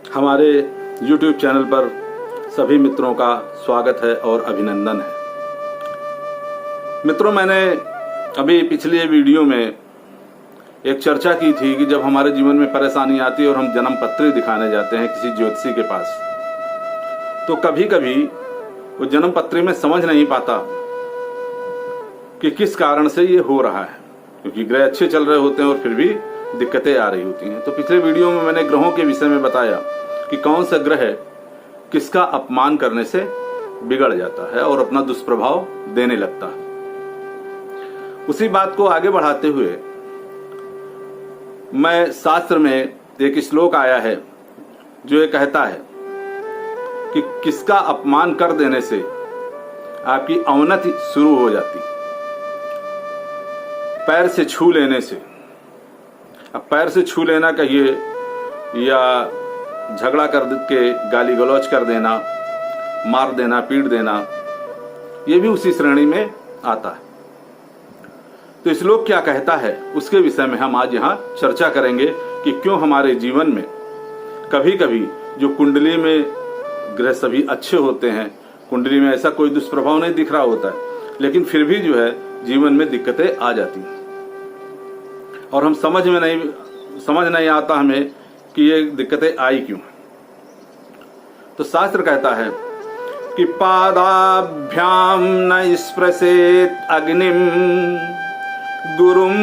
हमारे YouTube channel पर सभी मित्रों का स्वागत है और अभिनंदन है। मित्रों, मैंने अभी पिछले वीडियो में एक चर्चा की थी कि जब हमारे जीवन में परेशानी आती है और हम जन्म पत्री दिखाने जाते हैं किसी ज्योतिषी के पास, तो कभी कभी वो जन्म पत्री में समझ नहीं पाता कि किस कारण से ये हो रहा है, क्योंकि ग्रह अच्छे चल रहे होते हैं और फिर भी दिक्कतें आ रही होती हैं। तो पिछले वीडियो में मैंने ग्रहों के विषय में बताया कि कौन सा ग्रह किसका अपमान करने से बिगड़ जाता है और अपना दुष्प्रभाव देने लगता है। उसी बात को आगे बढ़ाते हुए मैं शास्त्र में एक श्लोक आया है जो ये कहता है कि किसका अपमान कर देने से आपकी अवनति शुरू हो जाती, पैर से छू लेने से। अब पैर से छू लेना कहिए या झगड़ा कर के गाली गलौज कर देना, मार देना, पीट देना, ये भी उसी श्रेणी में आता है। तो श्लोक क्या कहता है उसके विषय में हम आज यहाँ चर्चा करेंगे कि क्यों हमारे जीवन में कभी कभी जो कुंडली में ग्रह सभी अच्छे होते हैं, कुंडली में ऐसा कोई दुष्प्रभाव नहीं दिख रहा होता है, लेकिन फिर भी जो है जीवन में दिक्कतें आ जाती हैं और हम समझ नहीं आता हमें कि ये दिक्कतें आई क्यों। तो शास्त्र कहता है कि पादाभ्याम न स्पृशेत अग्निम गुरुम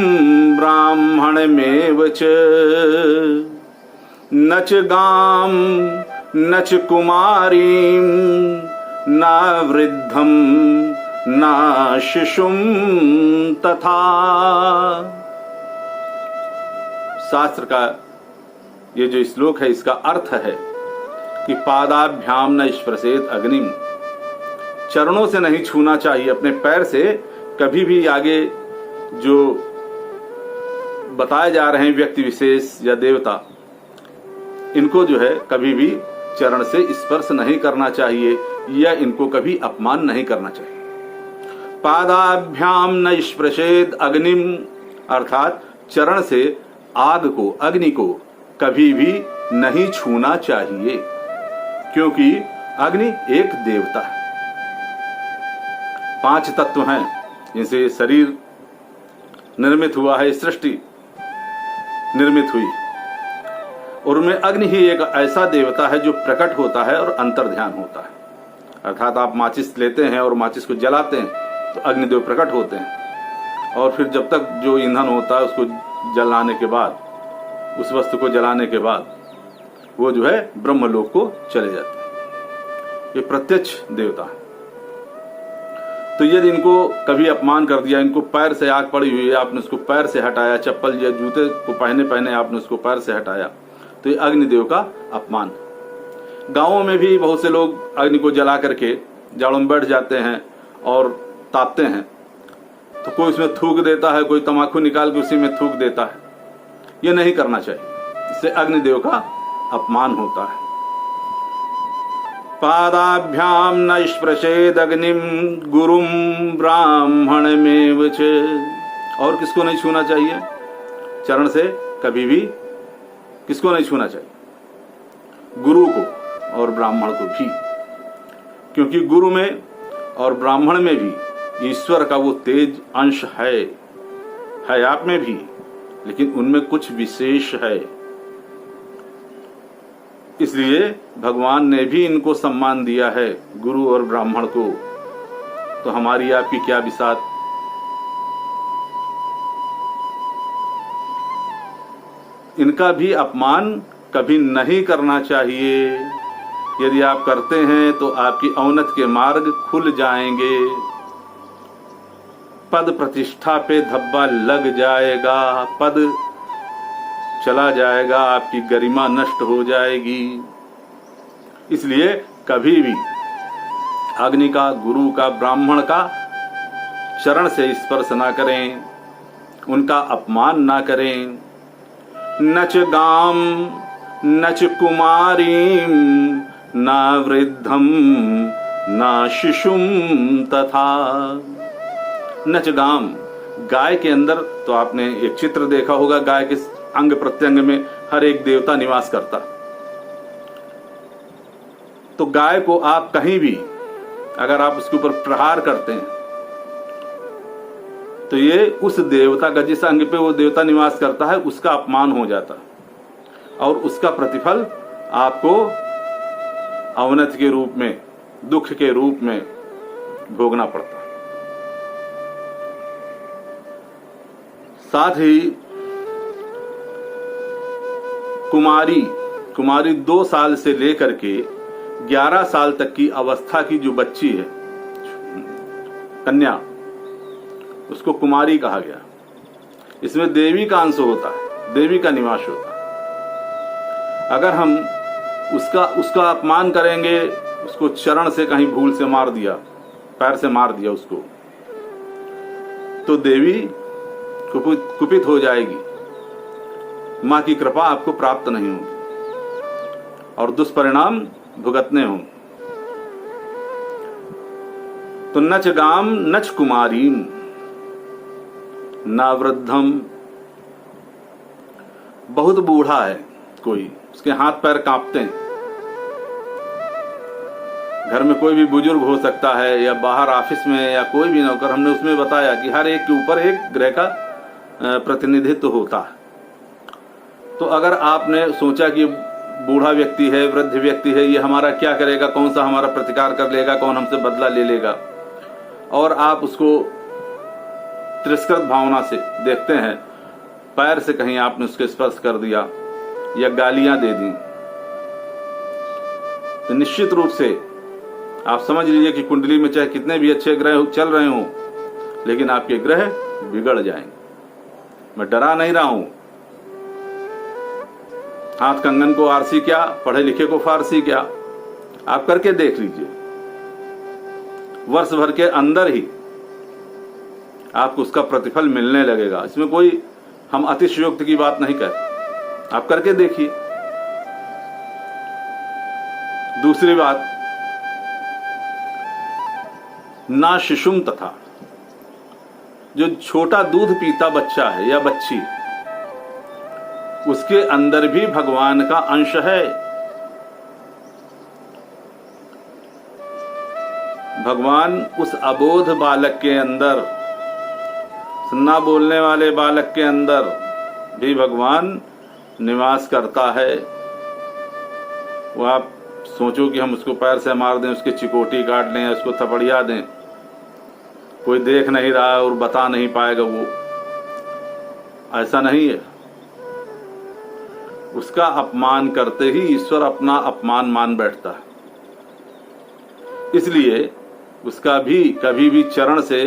ब्राह्मणमेव च न च गाम न च कुमारीं न वृद्धम न शिशुम तथा। शास्त्र का ये जो श्लोक है इसका अर्थ है कि पादाभ्याम न स्पृशेत अग्निम, चरणों से नहीं छूना चाहिए, अपने पैर से कभी भी आगे जो बताए जा रहे हैं व्यक्ति विशेष या देवता, इनको जो है कभी भी चरण से स्पर्श नहीं करना चाहिए या इनको कभी अपमान नहीं करना चाहिए। पादाभ्याम न स्पृशेत अग्निम अर्थात चरण से आग को, अग्नि को कभी भी नहीं छूना चाहिए, क्योंकि अग्नि एक देवता है। 5 तत्व हैं जिनसे शरीर निर्मित हुआ है, सृष्टि निर्मित हुई, और उनमें अग्नि ही एक ऐसा देवता है जो प्रकट होता है और अंतर्ध्यान होता है। अर्थात आप माचिस लेते हैं और माचिस को जलाते हैं तो अग्निदेव प्रकट होते हैं, और फिर जब तक जो ईंधन होता है उसको जलाने के बाद, उस वस्तु को जलाने के बाद वो जो है ब्रह्मलोक को चले जाते हैं। ये प्रत्यक्ष देवता है। तो यदि इनको कभी अपमान कर दिया, इनको पैर से आग पड़ी हुई है, आपने उसको पैर से हटाया, चप्पल या जूते को पहने आपने उसको पैर से हटाया, तो ये अग्निदेव का अपमान। गांवों में भी बहुत से लोग अग्नि को जला करके जाड़ों में बैठ जाते हैं और तापते हैं, तो कोई उसमें थूक देता है, कोई तम्बाकू निकाल के उसी में थूक देता है। ये नहीं करना चाहिए, इससे अग्निदेव का अपमान होता है। पादाभ्याम न स्पृशेद अग्निम गुरुम ब्राह्मणमेव च। और किसको नहीं छूना चाहिए? चरण से कभी भी किसको नहीं छूना चाहिए? गुरु को और ब्राह्मण को भी, क्योंकि गुरु में और ब्राह्मण में भी ईश्वर का वो तेज अंश है आप में भी, लेकिन उनमें कुछ विशेष है। इसलिए भगवान ने भी इनको सम्मान दिया है, गुरु और ब्राह्मण को। तो हमारी आपकी क्या बिसात। इनका भी अपमान कभी नहीं करना चाहिए। यदि आप करते हैं तो आपकी अवनत के मार्ग खुल जाएंगे, पद प्रतिष्ठा पे धब्बा लग जाएगा, पद चला जाएगा, आपकी गरिमा नष्ट हो जाएगी। इसलिए कभी भी अग्नि का, गुरु का, ब्राह्मण का चरण से स्पर्श ना करें, उनका अपमान ना करें। न च गाम न च कुमारीं न वृद्धम न शिशुम तथा। न च गाम, गाय के अंदर तो आपने एक चित्र देखा होगा, गाय के अंग प्रत्यंग में हर एक देवता निवास करता, तो गाय को आप कहीं भी अगर आप उसके ऊपर प्रहार करते हैं तो ये उस देवता का, जिस अंग पे वो देवता निवास करता है, उसका अपमान हो जाता और उसका प्रतिफल आपको अवनति के रूप में, दुख के रूप में भोगना पड़ता। साथ ही कुमारी 2 साल से लेकर के 11 साल तक की अवस्था की जो बच्ची है, कन्या, उसको कुमारी कहा गया। इसमें देवी का अंश होता है, देवी का निवास होता है। अगर हम उसका अपमान करेंगे, उसको चरण से कहीं भूल से मार दिया, पैर से मार दिया उसको, तो देवी कुपित हो जाएगी, मां की कृपा आपको प्राप्त नहीं होगी और दुष्परिणाम भुगतने होंगे। तो नच गाम नच कुमारी ना वृद्धम। बहुत बूढ़ा है कोई, उसके हाथ पैर कांपते हैं, घर में कोई भी बुजुर्ग हो सकता है या बाहर ऑफिस में या कोई भी नौकर, हमने उसमें बताया कि हर एक के ऊपर एक ग्रह का प्रतिनिधित्व होता है। तो अगर आपने सोचा कि बूढ़ा व्यक्ति है, वृद्ध व्यक्ति है, ये हमारा क्या करेगा, कौन सा हमारा प्रतिकार कर लेगा, कौन हमसे बदला ले लेगा, और आप उसको तिरस्कृत भावना से देखते हैं, पैर से कहीं आपने उसके स्पर्श कर दिया या गालियां दे दी, तो निश्चित रूप से आप समझ लीजिए कि कुंडली में चाहे कितने भी अच्छे ग्रह चल रहे हों, लेकिन आपके ग्रह बिगड़ जाएंगे। मैं डरा नहीं रहा हूं। हाथ कंगन को आरसी क्या, पढ़े लिखे को फारसी क्या, आप करके देख लीजिए। वर्ष भर के अंदर ही आपको उसका प्रतिफल मिलने लगेगा। इसमें कोई हम अतिशयोक्ति की बात नहीं कहते, आप करके देखिए। दूसरी बात, ना शिशुम तथा, जो छोटा दूध पीता बच्चा है या बच्ची, उसके अंदर भी भगवान का अंश है। भगवान उस अबोध बालक के अंदर, सुनना बोलने वाले बालक के अंदर भी भगवान निवास करता है। वो आप सोचो कि हम उसको पैर से मार दें, उसकी चिकोटी काट लें, उसको थपड़िया दें, कोई देख नहीं रहा है और बता नहीं पाएगा, वो ऐसा नहीं है। उसका अपमान करते ही ईश्वर अपना अपमान मान बैठता है। इसलिए उसका भी कभी भी चरण से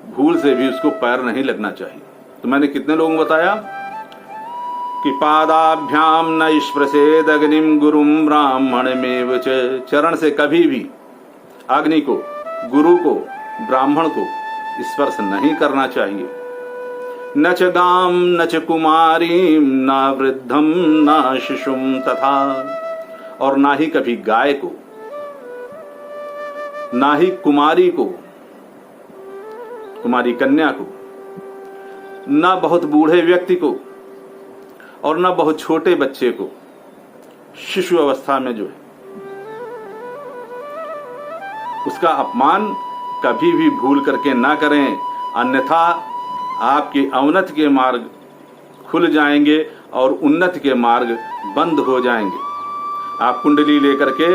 भूल से भी उसको पैर नहीं लगना चाहिए। तो मैंने कितने लोगों को बताया कि पादाभ्याम न स्पृशेद अग्निम गुरुम ब्राह्मण में, चरण से कभी भी अग्नि को, गुरु को, ब्राह्मण को स्पर्श नहीं करना चाहिए। न च गाम न च कुमारीम न वृद्धम न शिशुम तथा, और ना ही कभी गाय को, ना ही कुमारी को, कुमारी कन्या को, ना बहुत बूढ़े व्यक्ति को, और ना बहुत छोटे बच्चे को, शिशु अवस्था में जो है, उसका अपमान कभी भी भूल करके ना करें, अन्यथा आपके अवनति के मार्ग खुल जाएंगे और उन्नति के मार्ग बंद हो जाएंगे। आप कुंडली लेकर के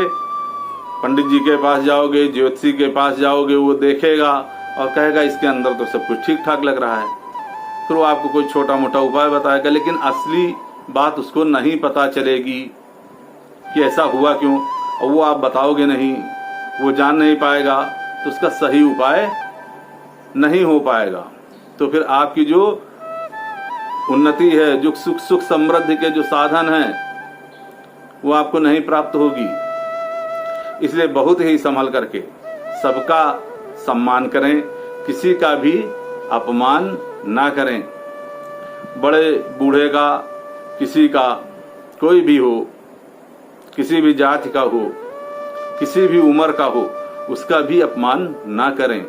पंडित जी के पास जाओगे, ज्योतिषी के पास जाओगे, वो देखेगा और कहेगा इसके अंदर तो सब कुछ ठीक ठाक लग रहा है, फिर वो आपको कोई छोटा मोटा उपाय बताएगा, लेकिन असली बात उसको नहीं पता चलेगी कि ऐसा हुआ क्यों, और वो आप बताओगे नहीं, वो जान नहीं पाएगा, तो उसका सही उपाय नहीं हो पाएगा। तो फिर आपकी जो उन्नति है, जो सुख समृद्धि के जो साधन हैं, वो आपको नहीं प्राप्त होगी। इसलिए बहुत ही संभल करके सबका सम्मान करें, किसी का भी अपमान ना करें। बड़े बूढ़े का, किसी का, कोई भी हो, किसी भी जाति का हो, किसी भी उम्र का हो, उसका भी अपमान ना करें,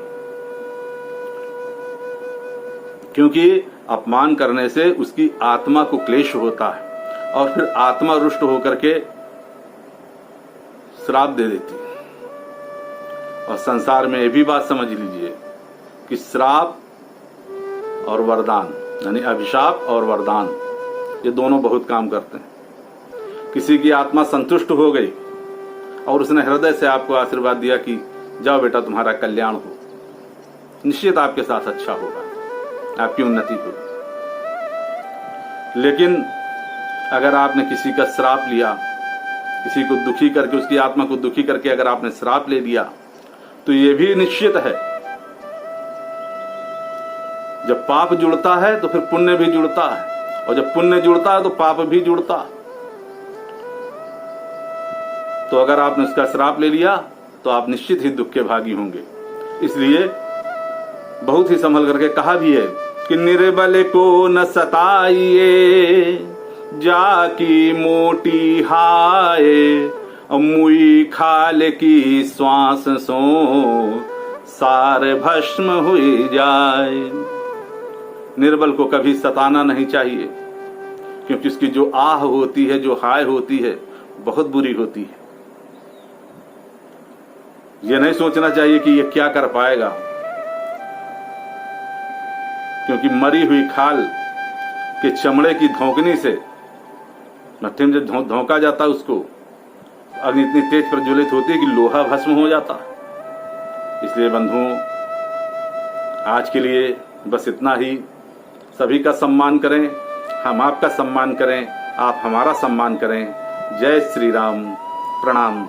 क्योंकि अपमान करने से उसकी आत्मा को क्लेश होता है और फिर आत्मा रुष्ट होकर के श्राप दे देती है। और संसार में ये भी बात समझ लीजिए कि श्राप और वरदान यानी अभिशाप और वरदान ये दोनों बहुत काम करते हैं। किसी की आत्मा संतुष्ट हो गई और उसने हृदय से आपको आशीर्वाद दिया कि जाओ बेटा तुम्हारा कल्याण हो, निश्चित आपके साथ अच्छा होगा, आपकी उन्नति होगी। लेकिन अगर आपने किसी का श्राप लिया, किसी को दुखी करके, उसकी आत्मा को दुखी करके अगर आपने श्राप ले दिया, तो ये भी निश्चित है जब पाप जुड़ता है तो फिर पुण्य भी जुड़ता है, और जब पुण्य जुड़ता है तो पाप भी जुड़ता है। तो अगर आपने उसका श्राप ले लिया तो आप निश्चित ही दुख के भागी होंगे। इसलिए बहुत ही संभल करके कहा भी है कि निर्बल को न सताइए, जाकी मोटी हाय, मुई खाल की श्वास सो सार भस्म हुई जाए। निर्बल को कभी सताना नहीं चाहिए, क्योंकि उसकी जो आह होती है, जो हाय होती है, बहुत बुरी होती है। ये नहीं सोचना चाहिए कि ये क्या कर पाएगा, क्योंकि मरी हुई खाल के चमड़े की धोकनी से मट्टी में जब धोका जाता है उसको, अग्नि इतनी तेज प्रज्वलित होती है कि लोहा भस्म हो जाता। इसलिए बंधुओं, आज के लिए बस इतना ही। सभी का सम्मान करें, हम आपका सम्मान करें, आप हमारा सम्मान करें। जय श्री राम। प्रणाम।